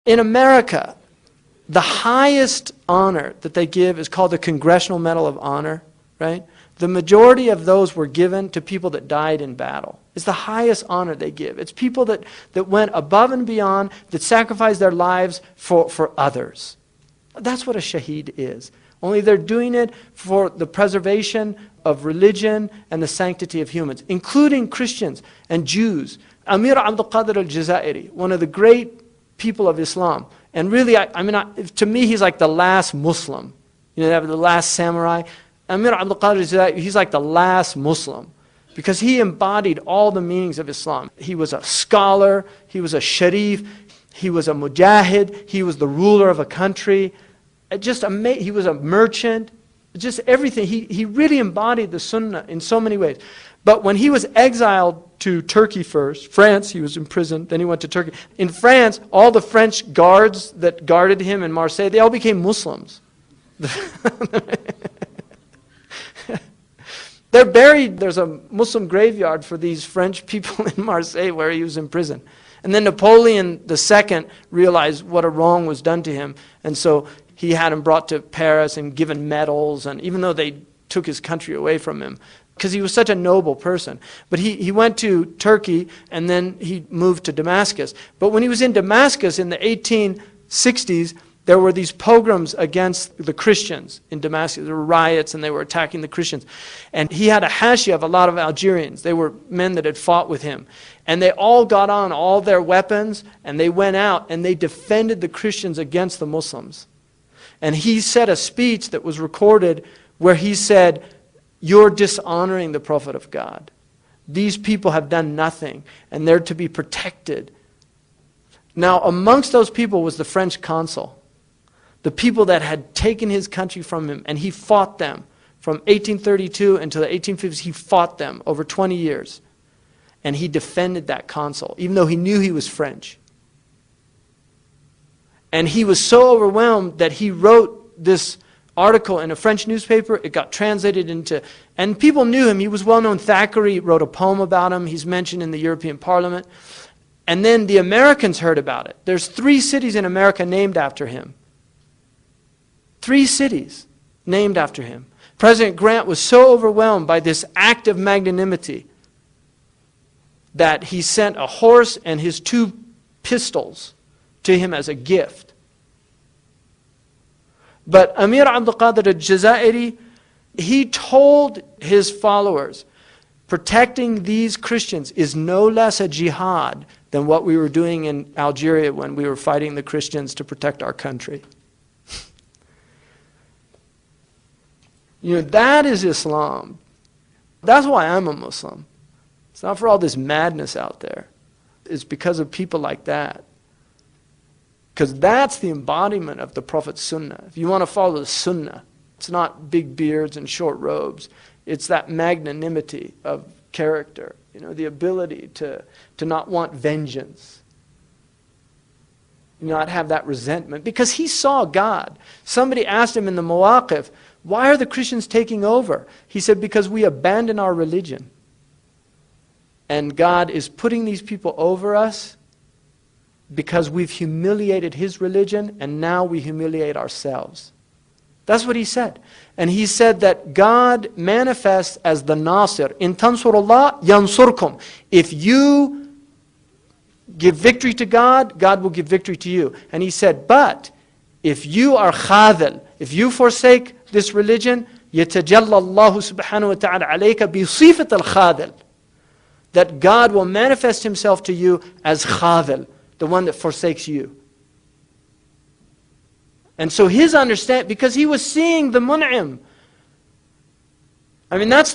In America, the highest honor that they give is called the Congressional Medal of Honor, right? The majority of those were given to people that died in battle. It's the highest honor they give. It's people that went above and beyond, that sacrificed their lives for others. That's what a shaheed is. Only they're doing it for the preservation of religion and the sanctity of humans, including Christians and Jews. Amir Abdul Qadir al-Jazairi, one of the great people of Islam. And really, to me, he's like the last Muslim. You know, they have the last samurai. Amir Abdul Qadir al-Jazairi, he's like the last Muslim, because he embodied all the meanings of Islam. He was a scholar, he was a sharif, he was a mujahid, he was the ruler of a country. He was a merchant, just everything. He really embodied the Sunnah in so many ways. But when he was exiled to Turkey first, France, he was imprisoned, then he went to Turkey. In France, all the French guards that guarded him in Marseille, they all became Muslims. They're buried, there's a Muslim graveyard for these French people in Marseille where he was in prison. And then Napoleon II realized what a wrong was done to him. And so he had him brought to Paris and given medals, and even though they took his country away from him, because he was such a noble person. But he went to Turkey, and then he moved to Damascus. But when he was in Damascus in the 1860s, there were these pogroms against the Christians in Damascus. There were riots, and they were attacking the Christians. And he had a hashia of a lot of Algerians. They were men that had fought with him. And they all got on all their weapons, and they went out, and they defended the Christians against the Muslims. And he said a speech that was recorded where he said, "You're dishonoring the Prophet of God. These people have done nothing, and they're to be protected." Now, amongst those people was the French consul, the people that had taken his country from him, and he fought them. From 1832 until the 1850s, he fought them over 20 years. And he defended that consul, even though he knew he was French. And he was so overwhelmed that he wrote this article in a French newspaper. It got translated into, and people knew him. He was well known. Thackeray wrote a poem about him. He's mentioned in the European Parliament. And then the Americans heard about it. There's 3 cities in America named after him. 3 cities named after him. President Grant was so overwhelmed by this act of magnanimity that he sent a horse and his 2 pistols to him as a gift. But Amir Abdul Qadir al-Jazairi, he told his followers, protecting these Christians is no less a jihad than what we were doing in Algeria when we were fighting the Christians to protect our country. You know, that is Islam. That's why I'm a Muslim. It's not for all this madness out there. It's because of people like that. Because that's the embodiment of the Prophet's Sunnah. If you want to follow the Sunnah, it's not big beards and short robes. It's that magnanimity of character, you know, the ability to not want vengeance, not have that resentment. Because he saw God. Somebody asked him in the Mawaqif, "Why are the Christians taking over?" He said, "Because we abandon our religion. And God is putting these people over us because we've humiliated His religion, and now we humiliate ourselves." That's what he said. And he said that God manifests as the Nasir. In tansurullah yansurkum. If you give victory to God, God will give victory to you. And he said, but if you are khadil, if you forsake this religion, يَتَجَلَّ اللَّهُ سُبْحَانَهُ وَتَعَالَى عَلَيْكَ بِصِفَةِ الْخَادِل. That God will manifest Himself to you as khadil, the one that forsakes you. And so his understanding, because he was seeing the mun'im. I mean, that's